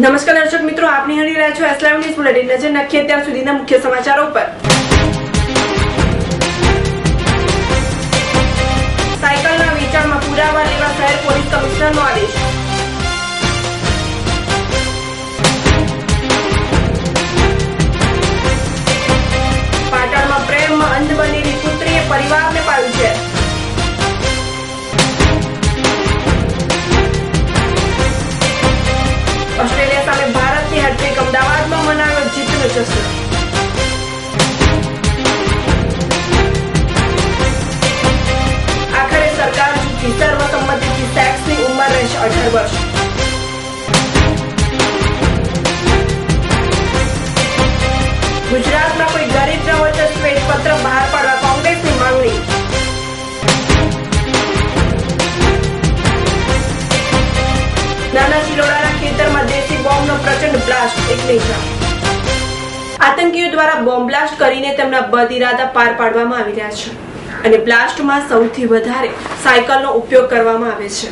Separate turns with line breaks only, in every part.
નમસ્કાર દર્શક મિત્રો, આપ નિહાળી રહ્યા છો એસ લાઈવ ન્યૂઝ બુલેટિન. નજર નાખીએ અત્યાર સુધીના મુખ્ય સમાચારો પર. સાયકલના વેચાણમાં પુરાવા લેવા શહેર પોલીસ કમિશનરનો આદેશ. પાટણમાં પ્રેમમાં અંધ બનેલી પુત્રીએ પરિવારને પાડ્યું છે. ઓસ્ટ્રેલિયા સામે ભારતની હેટ્રિક, અમદાવાદમાં મનાવ્યો જીતનો જશ્ન. આખરે સરકાર ઝૂકી, સર્વસંમતિથી સેક્સની ઉંમર રહેશે 18 વર્ષ. ગુજરાતમાં કોઈ ગરીબ ન હોય તો શ્વેતપત્ર બહાર પાડવા કોંગ્રેસની માંગણી. નાના શિલોડાના ખેતરમાં દેશી બોમ્બનો પ્રચંડ બ્લાસ્ટ, એક નેજા. આતંકીઓ દ્વારા બોમ્બ બ્લાસ્ટ કરીને તેમના બદ ઇરાદા પાર પાડવામાં આવી રહ્યા છે અને બ્લાસ્ટમાં સૌથી વધારે સાયકલનો ઉપયોગ કરવામાં આવે છે.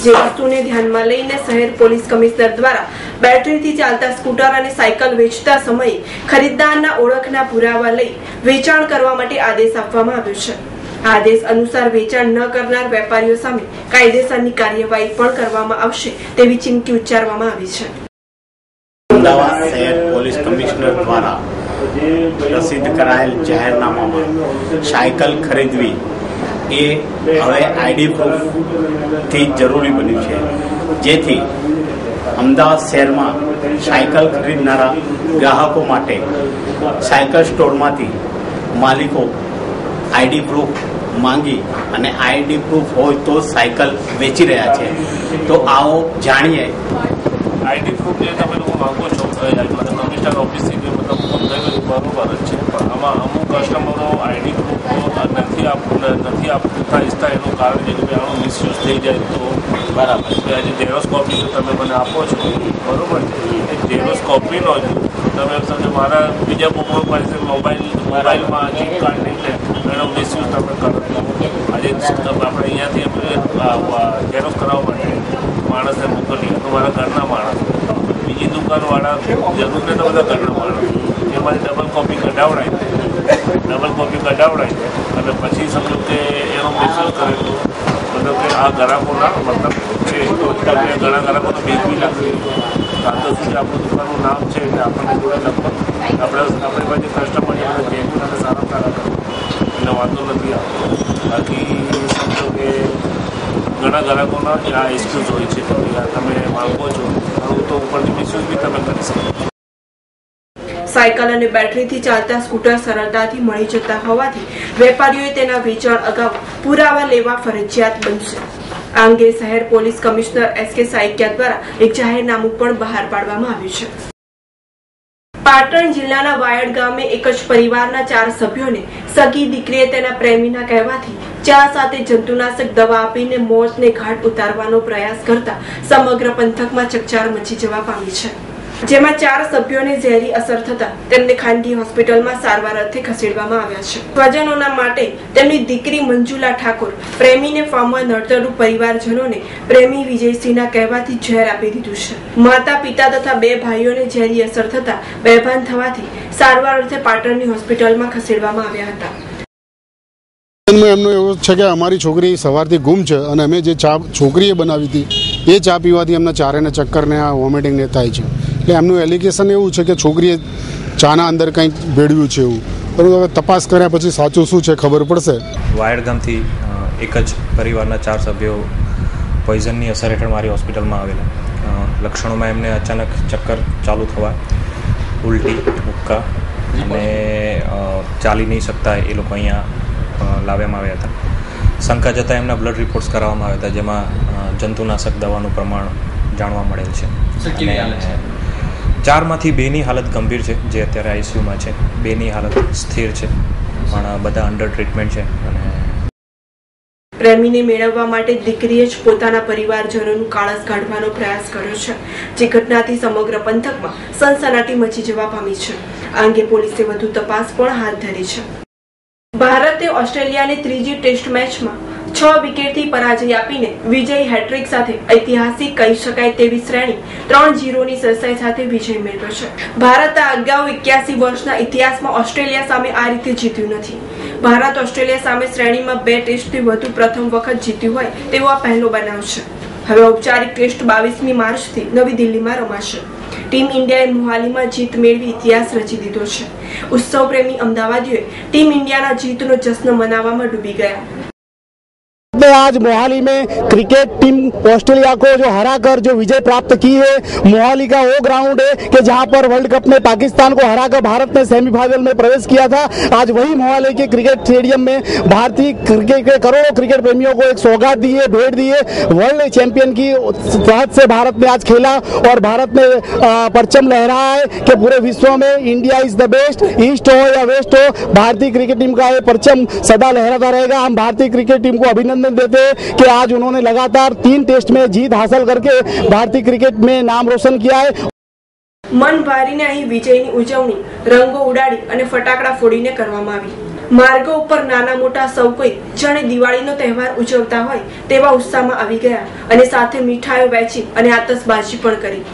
જે વસ્તુને ધ્યાનમાં લઈને શહેર પોલીસ કમિશનર દ્વારા બેટરીથી ચાલતા સ્કૂટર અને સાયકલ વેચતા સમયે ખરીદદારના ઓળખના પુરાવા લઈ વેચાણ કરવા માટે આદેશ આપવામાં આવ્યો છે. આદેશ અનુસાર વેચાણ ન કરનાર વેપારીઓ સામે કાયદેસરની કાર્યવાહી પણ કરવામાં આવશે તેવી ચીમકી ઉચ્ચારવામાં આવી છે.
અમદાવાદ શહેર પોલીસ કમિશનર દ્વારા પ્રસિદ્ધ કરાયેલ જાહેરનામામાં સાયકલ ખરીદવી એ હવે આઈડી પ્રૂફથી જરૂરી બન્યું છે, જેથી અમદાવાદ શહેરમાં સાયકલ ખરીદનારા ગ્રાહકો માટે સાયકલ સ્ટોરમાંથી માલિકો આઈડી પ્રૂફ માંગી અને આઈડી પ્રૂફ હોય તો સાયકલ વેચી રહ્યા છે. તો આવો જાણીએ.
આઈડી પ્રૂફ જે તમે લોકો માંગો છો કમિશનર ઓફિસથી મતલબ ફોન થયું બરોબર જ છે, પણ આમાં અમુક કસ્ટમરો આઈડી પ્રૂફ નથી આપતા ઈચ્છતા. એનું કારણ છે કે આનો મિસયુઝ થઈ જાય તો બરાબર. આજે ઝેરોક્સ કોપી તમે મને આપો છો બરોબર છે, એ ઝેરોક્સ કોપીનો જ તમે સમજો મારા બીજા કોઈપણ પાસે મોબાઈલમાં ચીપ કાર્ડ નહીં લે એનો મિસયુઝ તમે કરો. આજે આપણે અહીંયાથી ઝેરોક્સ કરાવવા માટે માણસને મોકલીએ તો મારા ઘરના માણસ, બીજી દુકાનવાળા જરૂર ને તો બધા ઘરના માણસ, એમાંથી ડબલ કોપી કઢાવડાય અને પછી સમજો કે એનો મિસયુઝ કરે તો મતલબ કે આ ગ્રાહકોના મતલબ છે તો ઘણા ગ્રાહકોને બીક બી લાગતી. કાં તો શું છે આપણું દુકાનનું નામ છે એટલે આપણને જોડે લગભગ આપણી પાસે કસ્ટમર જેન્યુન અને સારા કરે એટલે વાંધો નથી આવતો. બાકી સમજો કે ઘણા ગ્રાહકોના આ એક્સક્યુઝ હોય છે કે તમે માંગો છો આવું તો ઉપરથી મિસયુઝ બી તમે કરી શકો.
સાયકલ અને બેટરીથી ચાલતા સ્કૂટર સરળતાથી મળી જતા હોવાથી વેપારીઓએ તેના વેચાણ અગાઉ પુરાવા લેવા ફરજિયાત બનશે. આ અંગે શહેર પોલીસ કમિશનર એસ કે સાયકિયા દ્વારા એક જાહેરનામું પણ બહાર પાડવામાં આવ્યું છે. પાટણ જિલ્લાના વાયડ ગામે એક જ પરિવારના 4 સભ્યોને સગી દીકરીએ તેના પ્રેમીના કહેવાથી ચા સાથે જંતુનાશક દવા આપીને મોતને ઘાટ ઉતારવાનો પ્રયાસ કરતા સમગ્ર પંથકમાં ચકચાર મચી જવા પામી છે. જેમાં 4 સભ્યોને ઝેરી અસર થતા તેમને ખાનગી હોસ્પિટલમાં સારવાર અર્થે ખસેડવામાં આવ્યા છે. સ્વજનોના માટે તેમની દીકરી મંજુલા ઠાકોર પ્રેમીને ફોર્મમાં નડતરરૂપ પરિવારજનોને પ્રેમી વિજયસિંહના કહેવાથી ઝેર આપી દીધું છે. માતા પિતા તથા 2 ભાઈઓને ઝેરી અસર થતા બેભાન થવાથી સારવાર અર્થે પાટણની હોસ્પિટલમાં ખસેડવામાં આવ્યા હતા.
એમનું એવું છે કે અમારી છોકરી સવારથી ગુમ છે અને અમે જે ચા છોકરીએ બનાવી હતી એ ચા પીવાથી એમના ચારેને ચક્કરને આ વોમિટિંગને થાય છે. એટલે એમનું એલિગેશન એવું છે કે છોકરીએ ચાના અંદર કંઈક ભેળવ્યું છે એવું, પરંતુ હવે તપાસ કર્યા પછી સાચું શું છે ખબર પડશે.
વાયડ ગામથી એક જ પરિવારના 4 સભ્યો પોઈઝનની અસર હેઠળ મારી હોસ્પિટલમાં આવેલા. લક્ષણોમાં એમને અચાનક ચક્કર ચાલુ થવા, ઉલટી, ઉબકા અને ચાલી નહીં શકતા એ લોકો અહીંયા લાવ્યામાં આવ્યા હતા. શંકા જતાં એમના બ્લડ રિપોર્ટ્સ કરાવવામાં આવ્યા હતા, જેમાં જંતુનાશક દવાનું પ્રમાણ જાણવા મળેલ છે. અને 4માંથી 2ની હાલત ગંભીર છે, જે અત્યારે આઈસીયુમાં છે. 2ની હાલત સ્થિર છે, પણ બધા અંડર ટ્રીટમેન્ટ છે. અને
પ્રેમીને મેળવવા માટે દીકરીએ જ પોતાના પરિવારજનોનું કાળસ કાઢવાનો પ્રયાસ કર્યો છે, જે ઘટનાથી સમગ્ર પંથકમાં સનસનાટી મચી જવા પામી છે. આ અંગે પોલીસે વધુ તપાસ પણ હાથ ધરી છે. ભારતે ઓસ્ટ્રેલિયાને ત્રીજી ટેસ્ટ મેચમાં 6 વિકેટથી પરાજય આપીને વિજયી હેટ્રિક સાથે ઐતિહાસિક કહી શકાય તેવી શ્રેણી 3-0ની સરસાઈ સાથે વિજય મેળવ્યો છે. ભારત આ અગાઉ 81 વર્ષના ઇતિહાસમાં ઓસ્ટ્રેલિયા સામે આ રીતે જીત્યું નથી. ભારત ઓસ્ટ્રેલિયા સામે શ્રેણીમાં 2 ટેસ્ટથી વધુ પ્રથમ વખત જીત્યું હોય તેવો આ પહેલો બનાવ છે. હવે ઔપચારિક ટેસ્ટ 22મી માર્ચથી નવી દિલ્હીમાં રમાશે. ટીમ ઇન્ડિયાએ મોહાલીમાં જીત મેળવી ઇતિહાસ રચી દીધો છે. ઉત્સવ પ્રેમી અમદાવાદીઓએ ટીમ ઇન્ડિયાના જીતનો જશ્ન મનાવવામાં ડૂબી ગયા.
आज मोहाली में क्रिकेट टीम ऑस्ट्रेलिया को जो हराकर जो विजय प्राप्त की है, मोहाली का वो ग्राउंड है कि जहां पर वर्ल्ड कप में पाकिस्तान को हराकर भारत ने सेमीफाइनल में प्रवेश किया था. आज वही मोहाली के क्रिकेट स्टेडियम में भारतीय क्रिकेट के करोड़ों क्रिकेट प्रेमियों को एक सौगात दी है, भेंट दी है. वर्ल्ड चैंपियन की तहत से भारत ने आज खेला और भारत ने परचम लहराया है कि पूरे विश्व में India is the best. East हो या वेस्ट हो, भारतीय क्रिकेट टीम का ये परचम सदा लहराता रहेगा. हम भारतीय क्रिकेट टीम को अभिनंदन देते हैं कि आज उन्होंने लगातार 3 टेस्ट में जीत हासिल करके भारतीय क्रिकेट में नाम रोशन किया है.
મન ભારીને અહીં વિજયની ઉજવણી રંગો ઉડાડી અને ફટાકડા ફોડીને કરવામાં આવી. માર્ગો ઉપર નાના મોટા સૌ કોઈ જાણે દિવાળીનો તહેવાર ઉજવતા હોય તેવા ઉત્સાહમાં આવી ગયા અને સાથે મીઠાઈઓ વહેંચી અને આતશબાજી પણ કરી.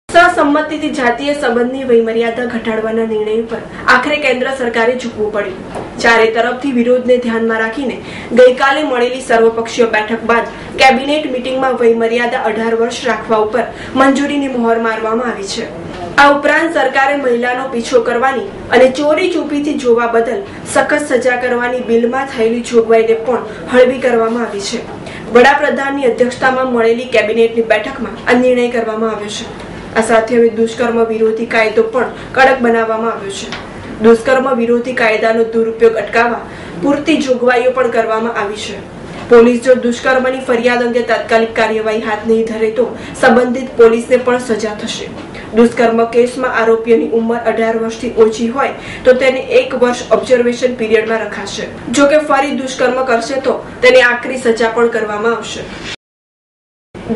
સહસંમતિથી જાતીય સંબંધની વયમર્યાદા ઘટાડવાના નિર્ણય પર આખરે કેન્દ્ર સરકારે ઝૂકવું પડ્યું. ચારે તરફથી વિરોધને ધ્યાનમાં રાખીને ગઈકાલે મળેલી સર્વપક્ષીય બેઠક બાદ કેબિનેટ મીટિંગમાં વયમર્યાદા 18 વર્ષ રાખવા ઉપર મંજૂરીની મહોર મારવામાં આવી છે. આ ઉપરાંત સરકારે મહિલાનો પીછો કરવાની અને ચોરી ચૂપીથી જોવા બદલ સખત સજા કરવાની બિલમાં થયેલી જોગવાઈને પણ હળવી કરવામાં આવી છે. વડાપ્રધાનની અધ્યક્ષતામાં મળેલી કેબિનેટની બેઠકમાં આ નિર્ણય કરવામાં આવ્યો છે. આ સાથે હવે દુષ્કર્મ વિરોધી કાયદો પણ કડક બનાવવામાં આવ્યો છે. દુષ્કર્મ વિરોધી કાયદાનો દુરુપયોગ અટકાવવા પૂરતી જોગવાઈઓ પણ કરવામાં આવી છે. પોલીસ જો દુષ્કર્મની ફરિયાદ અંગે તાત્કાલિક કાર્યવાહી હાથ નહીં ધરે તો સંબંધિત પોલીસને પણ સજા થશે. દુષ્કર્મ કેસમાં આરોપીઓની ઉંમર 18 વર્ષથી ઓછી હોય તો તેને 1 વર્ષ ઓબ્ઝર્વેશન પીરિયડમાં રખાશે. જો કે ફરી દુષ્કર્મ કરશે તો તેને આકરી સજા પણ કરવામાં આવશે.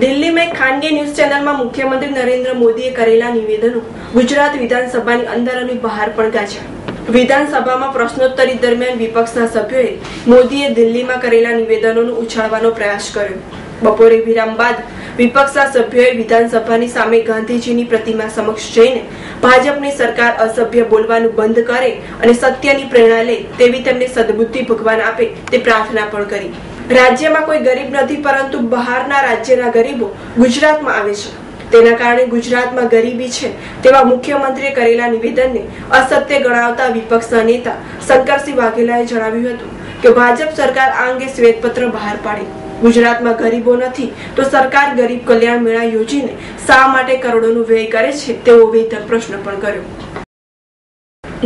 દિલ્હી में खानगी न्यूज चैनल में मुख्यमंत्री नरेंद्र मोदीए करेला निवेदनों गुजरात विधानसभाની અંદર અને બહાર પણ ગાજ્યા. વિધાનસભામાં પ્રશ્નોત્તરી દરમિયાન વિપક્ષના સભ્યોએ મોદીએ દિલ્હીમાં કરેલા નિવેદનોનો ઉછાળવાનો પ્રયાસ કર્યો. બપોરે વિરામ બાદ વિપક્ષના સભ્યોએ વિધાનસભાની સામે ગાંધીજીની પ્રતિમા સમક્ષ જઈને ભાજપની સરકાર અસભ્ય બોલવાનું બંધ કરે અને સત્યની પ્રેરણા લે તેવી તેમને સદબુદ્ધિ ભગવાન આપે તે પ્રાર્થના પણ કરી. રાજ્યમાં કોઈ ગરીબ નથી, પરંતુ બહારના રાજ્યના ગરીબો ગુજરાતમાં આવે છે. તેના કારણે ગુજરાતમાં ગરીબી છે તેવા મુખ્યમંત્રીએ કરેલા નિવેદનને અસત્ય ગણાવતા વિપક્ષના નેતા શંકરસિંહ વાઘેલાએ જણાવ્યું હતું કે ભાજપ સરકાર આ અંગે શ્વેતપત્ર બહાર પાડે. ગુજરાતમાં ગરીબો નથી તો સરકાર ગરીબ કલ્યાણ મેળા યોજીને શા માટે કરોડોનો વ્યય કરે છે તેવો વેધક પ્રશ્ન પણ કર્યો.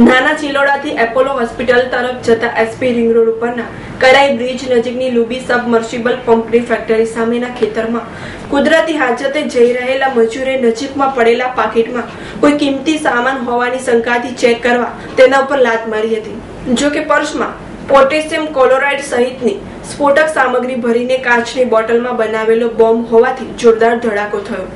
નાના ચિલોડાથી એપોલો હોસ્પિટલ તરફ જતા એસપી રિંગ રોડ ઉપરના કરાઈ બ્રિજ નજીકની લુબી સબમર્સિબલ પંપની ફેક્ટરી સામેના ખેતરમાં કુદરતી હાજતે જઈ રહેલા મજૂરે નજીકમાં પડેલા પાકીટમાં કોઈ કિંમતી સામાન હોવાની શંકાથી ચેક કરવા તેના ઉપર લાત મારી હતી. જો કે પર્સમાં પોટેશિયમ ક્લોરાઇડ સહિતની સ્ફોટક સામગ્રી ભરીને કાચની બોટલમાં બનાવેલો બોમ્બ હોવાથી જોરદાર ધડાકો થયો.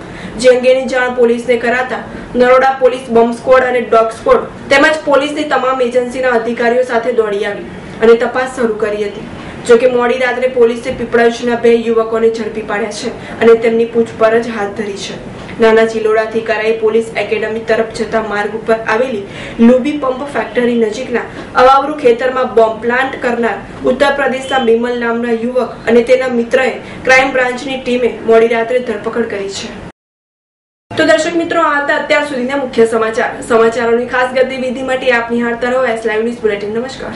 જે અંગેની જાણ પોલીસને કરાતા નરોડા પોલીસ બોમ્બ સ્ક્વોડ અને ડોગ સ્ક્વોડ તેમજ પોલીસની તમામ એજન્સીના અધિકારીઓ સાથે દોડી આવી અને તપાસ શરૂ કરી હતી. જો કે મોડી રાત્રે પોલીસે પીપળાજના 2 યુવકોને ઝડપી પાડ્યા છે અને તેમની પૂછપરછ હાથ ધરી છે. નાના ચિલોડાથી કરાઈ પોલીસ એકેડમી તરફ જતા માર્ગ ઉપર આવેલી લુબી પંપ ફેક્ટરી નજીકના અવાવરૂ ખેતરમાં બોમ્બ પ્લાન્ટ કરનાર ઉત્તર પ્રદેશના બિમલ નામના યુવક અને તેના મિત્રએ ક્રાઇમ બ્રાન્ચની ટીમે મોડી રાત્રે ધરપકડ કરી છે. તો દર્શક મિત્રો, આ હતા અત્યાર સુધીના મુખ્ય સમાચારોની ખાસ ગતિવિધિ માટે આપ નિહાળતા રહો એસ લાઈવ ન્યૂઝ બુલેટિન. નમસ્કાર.